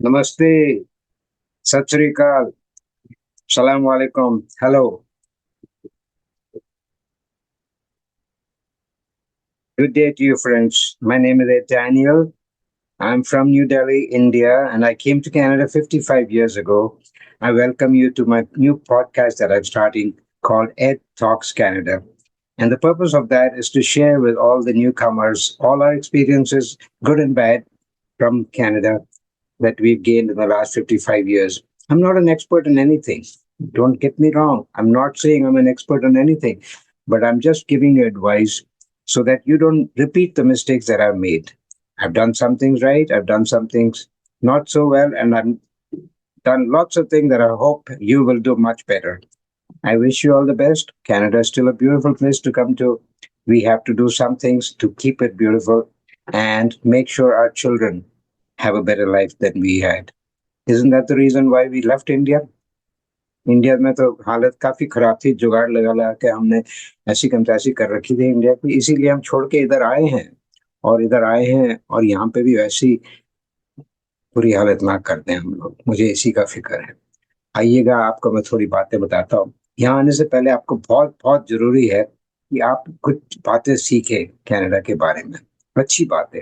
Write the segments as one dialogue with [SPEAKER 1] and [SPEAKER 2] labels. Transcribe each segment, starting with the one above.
[SPEAKER 1] नमस्ते, सत श्री अकाल, सलाम वालेकुम, hello. Good day to you, friends. My name is Ed Daniel. I'm from New Delhi, India, and I came to Canada 55 years ago. I welcome you to my new podcast that I'm starting called Ed Talks Canada. And the purpose of that is to share with all the newcomers all our experiences, good and bad, from Canada that we've gained in the last 55 years. I'm not an expert in anything. Don't get me wrong. I'm not saying I'm an expert on anything, but I'm just giving you advice so that you don't repeat the mistakes that I've made. I've done some things right, I've done some things not so well, and I've done lots of things that I hope you will do much better. I wish you all the best. Canada is still a beautiful place to come to. We have to do some things to keep it beautiful and make sure our children have a better life than we had. Isn't that the reason why we left India? India में तो हालत काफी खराब थी, जुगाड़ लगा लगा के हमने ऐसी कमतैसी कर रखी थी इंडिया की, इसीलिए हम छोड़ के इधर आए हैं। और इधर आए हैं और यहाँ पे भी वैसी बुरी हालत ना कर दें हम लोग, मुझे इसी का फिक्र है। आइएगा, आपको मैं थोड़ी बातें बताता हूँ। यहाँ आने से पहले आपको बहुत बहुत जरूरी है कि आप कुछ बातें सीखें कनाडा के बारे में, अच्छी बातें,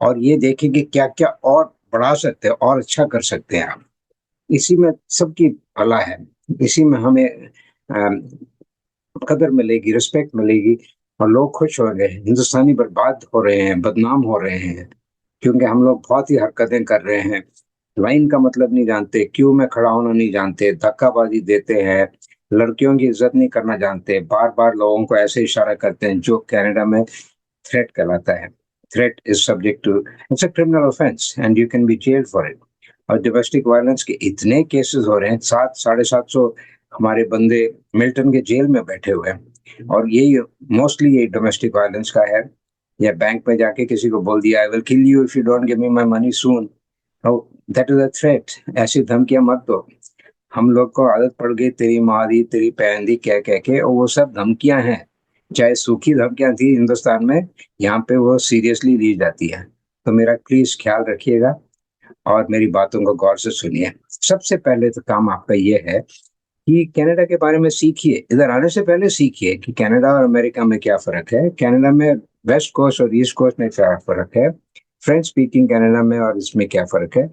[SPEAKER 1] और ये देखें कि क्या क्या और बढ़ा सकते हैं और अच्छा कर सकते हैं आप। इसी में सबकी भला है, इसी में हमें अम, कदर मिलेगी, रिस्पेक्ट मिलेगी, और लोग खुश हो गए। हिंदुस्तानी बर्बाद हो रहे हैं, बदनाम हो रहे हैं, क्योंकि हम लोग बहुत ही हरकतें कर रहे हैं। लाइन का मतलब नहीं जानते, क्यू में खड़ा होना नहीं जानते, धक्काबाजी देते हैं, लड़कियों की इज्जत नहीं करना जानते, बार बार लोगों को ऐसे इशारा करते हैं जो कनाडा में थ्रेट कहलाता है। Threat is subject to, it's a criminal offence and you can be jailed for it. और डोमेस्टिक वायलेंस के इतने केसेस हो रहे हैं, 700-750 हमारे बंदे मिल्टन के जेल में बैठे हुए हैं, और यही मोस्टली ये डोमेस्टिक वायलेंस का है। या बैंक में जाके किसी को बोल दिया, I will kill you if you don't give me my money soon, that is a threat. ऐसी धमकियां मत दो। हम लोग को आदत पड़ गई तेरी माँ दी तेरी बहन दी कह कह के, और वो सब धमकियां हैं। चाहे सूखी धमकियां थी हिंदुस्तान में, यहाँ पे वो सीरियसली ली जाती है। तो मेरा प्लीज ख्याल रखिएगा और मेरी बातों को गौर से सुनिए। सबसे पहले तो काम आपका ये है कि कनाडा के बारे में सीखिए। इधर आने से पहले सीखिए कि कनाडा और अमेरिका में क्या फर्क है, कनाडा में वेस्ट कोस्ट और ईस्ट कोस्ट में क्या फर्क है, फ्रेंच स्पीकिंग कनाडा में और इसमें क्या फर्क है,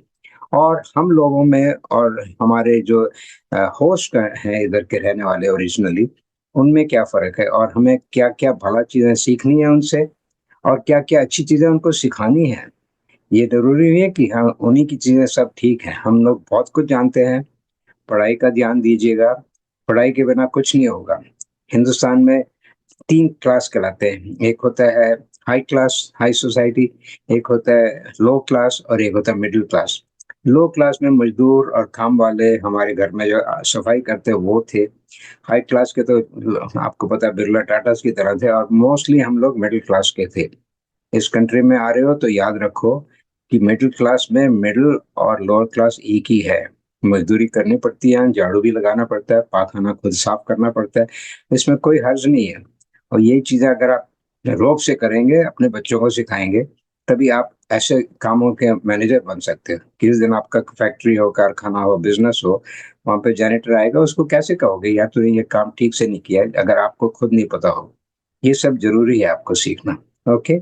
[SPEAKER 1] और हम लोगों में और हमारे जो होस्ट हैं इधर के रहने वाले ओरिजिनली, उनमें क्या फर्क है, और हमें क्या क्या भला चीजें सीखनी है उनसे, और क्या क्या अच्छी चीजें उनको सिखानी है। ये जरूरी नहीं है कि हाँ उन्हीं की चीजें सब ठीक है, हम लोग बहुत कुछ जानते हैं। पढ़ाई का ध्यान दीजिएगा, पढ़ाई के बिना कुछ नहीं होगा। हिंदुस्तान में 3 क्लास कहलाते हैं, एक होता है हाई क्लास, हाई सोसाइटी, एक होता है लो क्लास, और एक होता है मिडिल क्लास। लो क्लास में मजदूर और काम वाले हमारे घर में जो सफाई करते हैं वो थे। हाई क्लास के तो आपको पता है बिरला टाटा की तरह थे, और मोस्टली हम लोग मिडिल क्लास के थे। इस कंट्री में आ रहे हो तो याद रखो कि मिडिल क्लास में मिडिल और लोअर क्लास एक ही है। मजदूरी करनी पड़ती है, झाड़ू भी लगाना पड़ता है, पाखाना खुद साफ करना पड़ता है, इसमें कोई हर्ज नहीं है। और यही चीजें अगर आप रोब से करेंगे, अपने बच्चों को सिखाएंगे, तभी आप ऐसे कामों के मैनेजर बन सकते हो। किस दिन आपका फैक्ट्री हो, कारखाना हो, बिजनेस हो, वहां पे जैनेटर आएगा, उसको कैसे कहोगे या तो ये काम ठीक से नहीं किया है, अगर आपको खुद नहीं पता हो। ये सब जरूरी है आपको सीखना। ओके,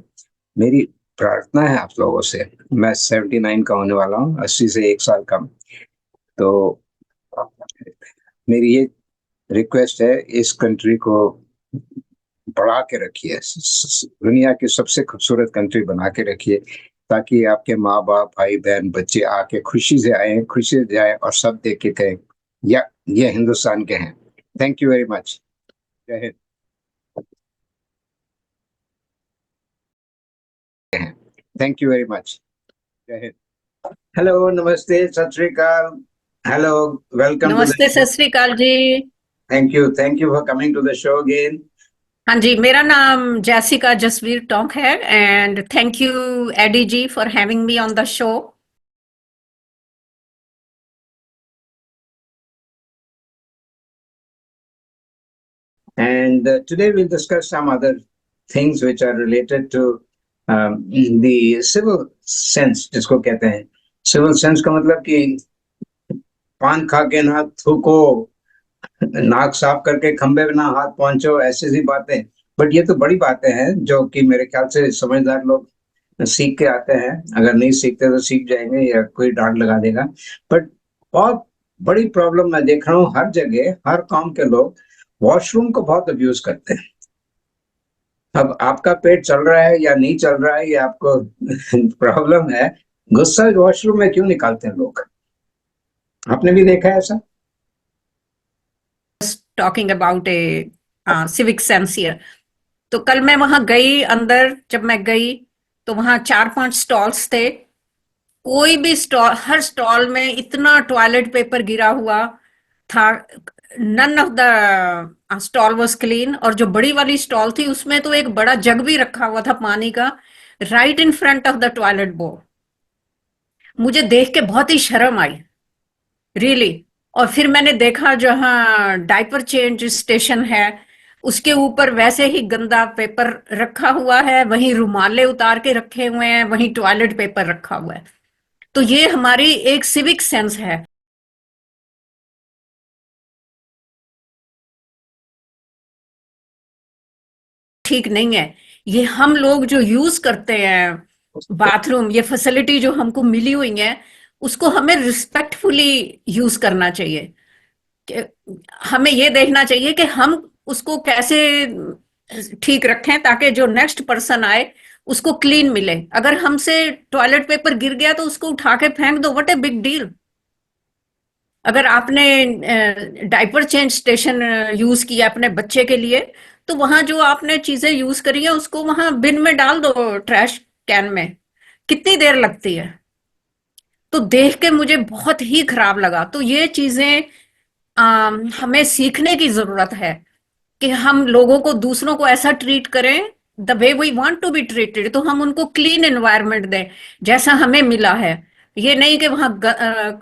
[SPEAKER 1] मेरी प्रार्थना है आप लोगों से। मैं 79 का होने वाला हूँ, 80 से 1 साल कम। तो मेरी ये रिक्वेस्ट है, इस कंट्री को बढ़ा के रखिए, दुनिया की सबसे खूबसूरत कंट्री बना के रखिए, ताकि आपके माँ बाप भाई बहन बच्चे आके खुशी से आए, खुशी से जाए, और सब देख के कहें या ये हिंदुस्तान के हैं। Thank you very much. जय हिंद। Thank you very much. जय हिंद। हेलो, नमस्ते, सत श्री अकाल। Hello, welcome to the
[SPEAKER 2] Namaste,
[SPEAKER 1] show.
[SPEAKER 2] सत श्री अकाल जी।
[SPEAKER 1] Thank you for coming to the show again.
[SPEAKER 2] हाँ जी, मेरा नाम जैसिका जसवीर टोंक है and thank you Eddie ji for having me on the show.
[SPEAKER 1] And today we'll discuss some other things which are related to the civil sense, जिसको कहते हैं civil sense का मतलब कि पान खा के ना थूको, नाक साफ करके खंबे पे ना हाथ पहुंचो, ऐसी सी बातें। बट ये तो बड़ी बातें हैं जो कि मेरे ख्याल से समझदार लोग सीख के आते हैं। अगर नहीं सीखते तो सीख जाएंगे या कोई डांट लगा देगा। बट बहुत बड़ी प्रॉब्लम मैं देख रहा हूँ हर जगह, हर काम के लोग वॉशरूम को बहुत अब्यूज करते हैं। अब आपका पेट चल रहा है या नहीं चल रहा है ये आपको प्रॉब्लम है, गुस्सा वॉशरूम में क्यों निकालते हैं लोग? आपने भी देखा है ऐसा?
[SPEAKER 2] Talking about A civic sense here. तो कल मैं वहां गई अंदर, जब मैं गई तो वहां 4-5 स्टॉल्स थे। कोई भी स्टॉल, हर स्टॉल में इतना टॉयलेट पेपर गिरा हुआ था। None of the stall was clean. और जो बड़ी वाली स्टॉल थी उसमें तो एक बड़ा जग भी रखा हुआ था पानी का, right in front of the toilet board. मुझे देख के बहुत ही शर्म आई, रियली। और फिर मैंने देखा जहां डायपर चेंज स्टेशन है उसके ऊपर वैसे ही गंदा पेपर रखा हुआ है, वहीं रुमाले उतार के रखे हुए हैं, वहीं टॉयलेट पेपर रखा हुआ है। तो ये हमारी एक सिविक सेंस है, ठीक नहीं है। ये हम लोग जो यूज करते हैं बाथरूम, ये फैसिलिटी जो हमको मिली हुई है, उसको हमें रिस्पेक्टफुली यूज करना चाहिए। कि हमें ये देखना चाहिए कि हम उसको कैसे ठीक रखें ताकि जो नेक्स्ट पर्सन आए उसको क्लीन मिले। अगर हमसे टॉयलेट पेपर गिर गया तो उसको उठा के फेंक दो, व्हाट ए बिग डील। अगर आपने डायपर चेंज स्टेशन यूज किया अपने बच्चे के लिए, तो वहां जो आपने चीजें यूज करी है उसको वहां बिन में डाल दो, ट्रैश कैन में। कितनी देर लगती है? तो देख के मुझे बहुत ही खराब लगा। तो ये चीजें हमें सीखने की जरूरत है कि हम लोगों को, दूसरों को ऐसा ट्रीट करें the way we want to be treated. तो हम उनको क्लीन एनवायरनमेंट दें जैसा हमें मिला है। ये नहीं कि वहां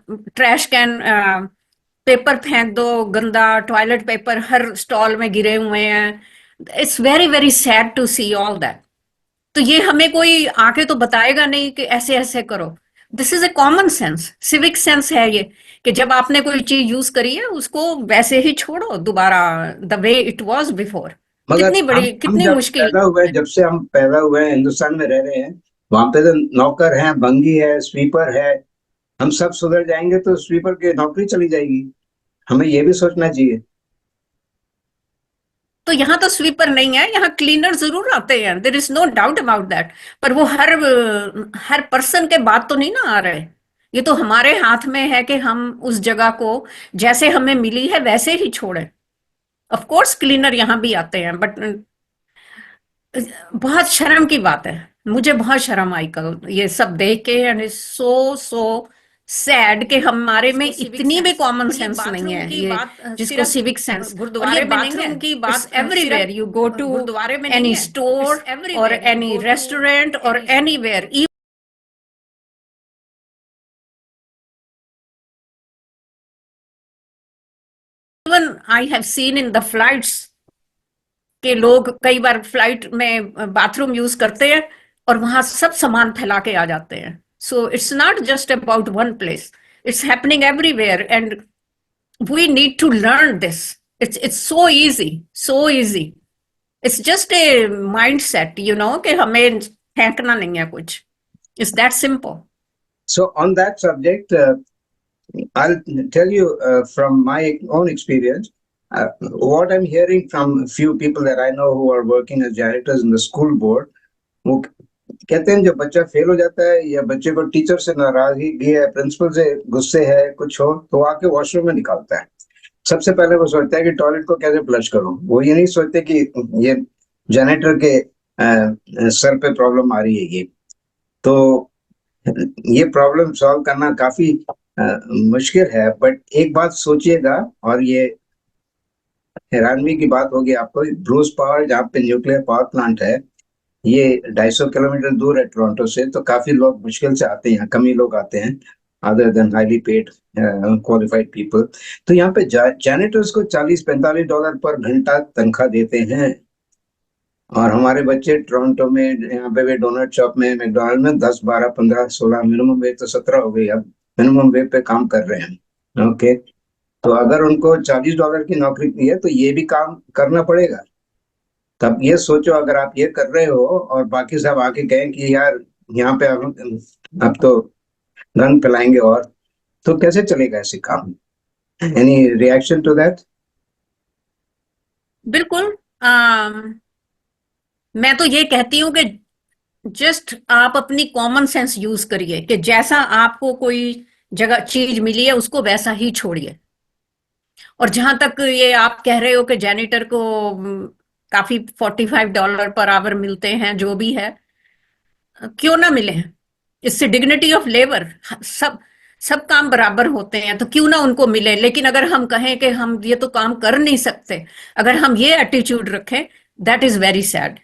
[SPEAKER 2] ट्रैश कैन, पेपर फेंक दो गंदा, टॉयलेट पेपर हर स्टॉल में गिरे हुए हैं। It's very very sad to see all that. तो ये हमें कोई आके तो बताएगा नहीं कि ऐसे ऐसे करो। This is a common sense, civic sense है ये, कि जब आपने कोई चीज यूज करी है उसको वैसे ही छोड़ो दोबारा, the way it was before.
[SPEAKER 1] मगर
[SPEAKER 2] कितनी
[SPEAKER 1] हम
[SPEAKER 2] बड़ी,
[SPEAKER 1] हम
[SPEAKER 2] कितनी
[SPEAKER 1] जब
[SPEAKER 2] मुश्किल।
[SPEAKER 1] पैदा हुए, जब से हम पैदा हुए हैं हिंदुस्तान में रह रहे हैं, वहां पे तो नौकर हैं, बंगी है, स्वीपर है। हम सब सुधर जाएंगे तो स्वीपर की नौकरी चली जाएगी। हमें ये भी सोचना चाहिए।
[SPEAKER 2] तो यहाँ तो स्वीपर नहीं है, यहाँ क्लीनर जरूर आते हैं, there is no doubt about that. पर वो हर पर्सन के बात तो नहीं ना आ रहे। ये तो हमारे हाथ में है कि हम उस जगह को जैसे हमें मिली है वैसे ही छोड़ें। ऑफ कोर्स क्लीनर यहाँ भी आते हैं, बट बहुत शर्म की बात है। मुझे बहुत शर्म आई कल ये सब देख के, and it's so so sad कि हमारे में इतनी भी कॉमन सेंस नहीं है, ये जिसको सिविक सेंस। और ये बाथरूम की बात everywhere you go to, any store और एनी रेस्टोरेंट और anywhere. Even I have seen in the flights के लोग कई बार फ्लाइट में बाथरूम यूज करते हैं और वहां सब सामान फैला के आ जाते हैं। So it's not just about one place, it's happening everywhere, and we need to learn this. It's so easy. It's just a mindset, कि हमें फेंकना नहीं है कुछ। It's that simple.
[SPEAKER 1] So on that subject, I'll tell you from my own experience, what I'm hearing from a few people that I know who are working as janitors in the school board. वो कहते हैं जब बच्चा fail हो जाता है या बच्चे को टीचर से नाराजगी है, प्रिंसिपल से गुस्से है, कुछ हो तो आके वॉशरूम में निकालता है। सबसे पहले वो सोचता है कि टॉयलेट को कैसे फ्लश करूं। वो ये नहीं सोचते कि ये जैनेटर के सर पे प्रॉब्लम आ रही है। ये तो ये प्रॉब्लम सॉल्व करना काफी मुश्किल है। बट एक बात सोचिएगा, और ये हैरानगी की बात होगी आपको, ब्रूस पावर जहाँ पे न्यूक्लियर पावर प्लांट है, ये 250 किलोमीटर दूर है टोरंटो से। तो काफी लोग मुश्किल से आते हैं यहाँ, कम ही लोग आते हैं, other than highly paid qualified people. तो यहाँ पे जैनिटर्स को $40-45 पर घंटा तनख्वाह देते हैं। और हमारे बच्चे टोरंटो में, यहाँ पे भी डोनट शॉप में, मैकडोनल्ड में 10, 12, 15, 16, मिनिमम वेज तो 17 हो गई अब, मिनिमम वेज पे काम कर रहे हैं। ओके, तो अगर उनको $40 की नौकरी की है तो ये भी काम करना पड़ेगा। तब ये सोचो, अगर आप ये कर रहे हो और बाकी सब आके कहें कि यार यहाँ पे अब तो गन फैलाएंगे, और तो कैसे चलेगा ऐसे काम? Any reaction to that?
[SPEAKER 2] बिल्कुल। मैं तो ये कहती हूँ कि जस्ट आप अपनी कॉमन सेंस यूज करिए कि जैसा आपको कोई जगह चीज मिली है उसको वैसा ही छोड़िए। और जहां तक ये आप कह रहे हो कि जैनिटर को काफी $45 पर आवर मिलते हैं, जो भी है, क्यों ना मिले? इससे डिग्निटी ऑफ लेबर, सब सब काम बराबर होते हैं, तो क्यों ना उनको मिले। लेकिन अगर हम कहें कि हम ये तो काम कर नहीं सकते, अगर हम ये एटीट्यूड रखें, दैट इज वेरी सैड।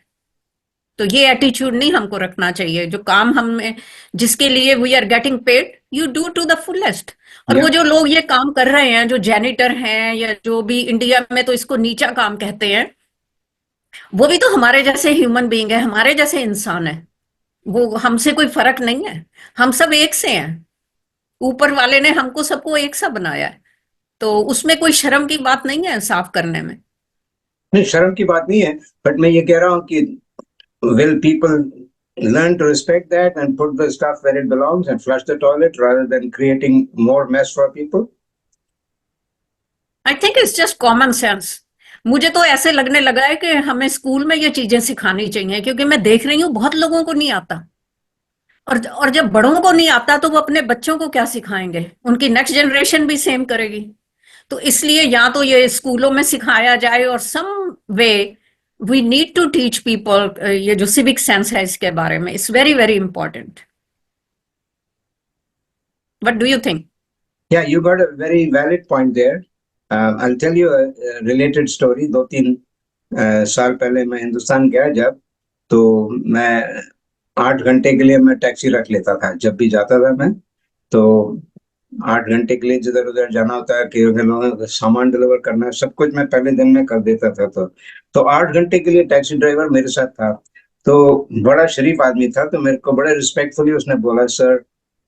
[SPEAKER 2] तो ये एटीट्यूड नहीं हमको रखना चाहिए। जो काम हमें, जिसके लिए we are getting paid, you do to the fullest. और
[SPEAKER 1] या
[SPEAKER 2] वो जो लोग ये काम कर रहे हैं, जो जेनिटर हैं या जो भी, इंडिया में तो इसको नीचा काम कहते हैं, वो भी तो हमारे जैसे ह्यूमन बीइंग है, हमारे जैसे इंसान है। वो हमसे कोई फर्क नहीं है, हम सब एक से हैं। ऊपर वाले ने हमको सबको एक सा बनाया है, तो उसमें कोई शर्म की बात नहीं है साफ करने में।
[SPEAKER 1] नहीं, शर्म की बात नहीं है, बट मैं ये कह रहा हूँ कि will people learn to respect that and put the stuff where it belongs and flush the toilet rather than creating more mess for people?
[SPEAKER 2] I think it's just common sense. मुझे तो ऐसे लगने लगा है कि हमें स्कूल में ये चीजें सिखानी चाहिए, क्योंकि मैं देख रही हूँ बहुत लोगों को नहीं आता। और जब बड़ों को नहीं आता तो वो अपने बच्चों को क्या सिखाएंगे? उनकी नेक्स्ट जनरेशन भी सेम करेगी। तो इसलिए या तो ये स्कूलों में सिखाया जाए, और some way we need to teach people ये जो सिविक सेंस है इसके बारे में। It's very very important. What do you think?
[SPEAKER 1] Yeah, you got a very valid point there. I'll tell you a related story. 2-3 साल पहले मैं हिंदुस्तान गया जब, तो मैं 8 घंटे के लिए मैं टैक्सी रख लेता था जब भी जाता था मैं। तो 8 घंटे के लिए जिधर उधर जाना होता है, कि लोगों को सामान डिलीवर करना है, सब कुछ मैं पहले दिन में कर देता था। तो 8 घंटे के लिए टैक्सी ड्राइवर मेरे साथ था। तो बड़ा शरीफ आदमी था, तो मेरे को बड़े रिस्पेक्टफुली उसने बोला, सर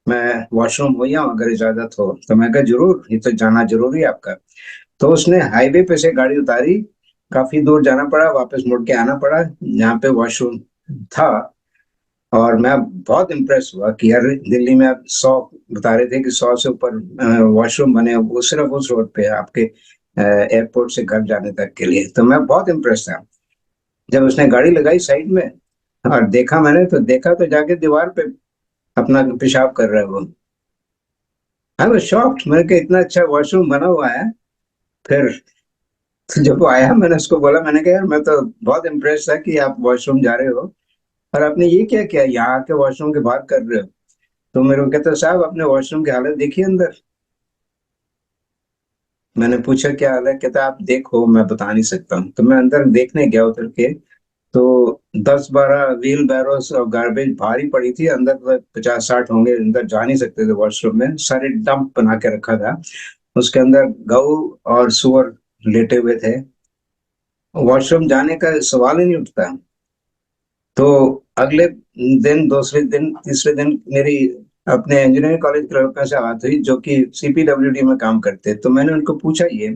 [SPEAKER 1] मैं वॉशरूम हो या अगर इजाजत हो। तो मैं कहा जरूर, ये तो जाना जरूरी है आपका। तो उसने हाईवे पे से गाड़ी उतारी, काफी दूर जाना पड़ा, वापस मुड़ के आना पड़ा जहाँ पे वॉशरूम था। और मैं बहुत इम्प्रेस हुआ कि यार दिल्ली में आप 100 बता रहे थे कि 100 से ऊपर वॉशरूम बने, वो सिर्फ उस रोड पे आपके एयरपोर्ट से घर जाने तक के लिए। तो मैं बहुत इम्प्रेस था। जब उसने गाड़ी लगाई साइड में और देखा, मैंने तो देखा तो जाके दीवार पे अपना पेशाब कर रहा है वो। आई वाज शॉक्ड, मैंने कहा इतना अच्छा वॉशरूम बना हुआ है। फिर जब वो आया, मैंने उसको बोला, मैंने कहा यार मैं तो बहुत इम्प्रेस था कि आप वॉशरूम जा रहे हो, और आपने ये क्या किया, यहाँ आके वॉशरूम के बाहर कर रहे हो। तो मेरे को कहता, साहब आपने वॉशरूम की हालत देखी अंदर? मैंने पूछा क्या हाल है? कहता आप देखो, मैं बता नहीं सकता हूँ। तो मैं अंदर देखने गया उतर के, तो 10-12 व्हील बैरोस और गार्बेज भारी पड़ी थी अंदर, तो 50-60 होंगे, अंदर जा नहीं सकते थे वॉशरूम में, सारे डंप बना के रखा था। उसके अंदर गऊ और सुअर लेटे हुए थे। वॉशरूम जाने का सवाल ही नहीं उठता। तो अगले दिन, दूसरे दिन, तीसरे दिन मेरी अपने इंजीनियरिंग कॉलेज के लड़कों से बात हुई जो कि CPWD में काम करते हैं। तो मैंने उनको पूछा, ये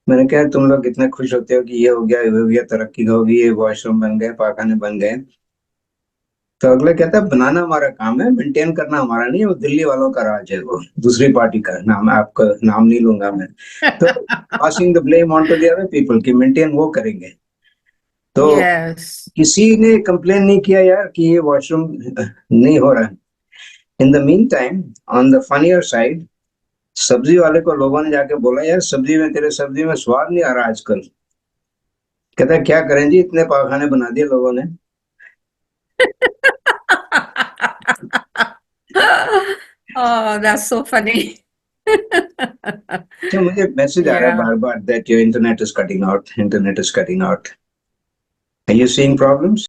[SPEAKER 1] मैंने कहा तुम लोग इतने खुश होते हो कि ये हो गया, ये हो गया, तरक्की होगी, ये वॉशरूम बन गए, पाखाने बन गए। तो अगला कहता है बनाना हमारा काम है, मेंटेन करना हमारा नहीं है, वो दिल्ली वालों का राज है, वो दूसरी पार्टी का नाम है, आपका नाम नहीं लूंगा मैं। तो passing the blame on to the other people कि मेंटेन वो करेंगे। तो
[SPEAKER 2] यस।
[SPEAKER 1] किसी ने कंप्लेन नहीं किया यार कि ये वॉशरूम नहीं हो रहा है। In the mean time, on the funnier side, सब्जी वाले को लोगों ने जाके बोला, यार सब्जी में, तेरे सब्जी में स्वाद नहीं आ रहा आजकल। कहता है क्या करें जी, इतने पाखाने बना दिए लोगों ने।
[SPEAKER 2] Oh, that's so funny.
[SPEAKER 1] तो मुझे मैसेज आ रहा है
[SPEAKER 2] Yeah.
[SPEAKER 1] बार बार that your internet is cutting out, internet is cutting out. Are you seeing problems?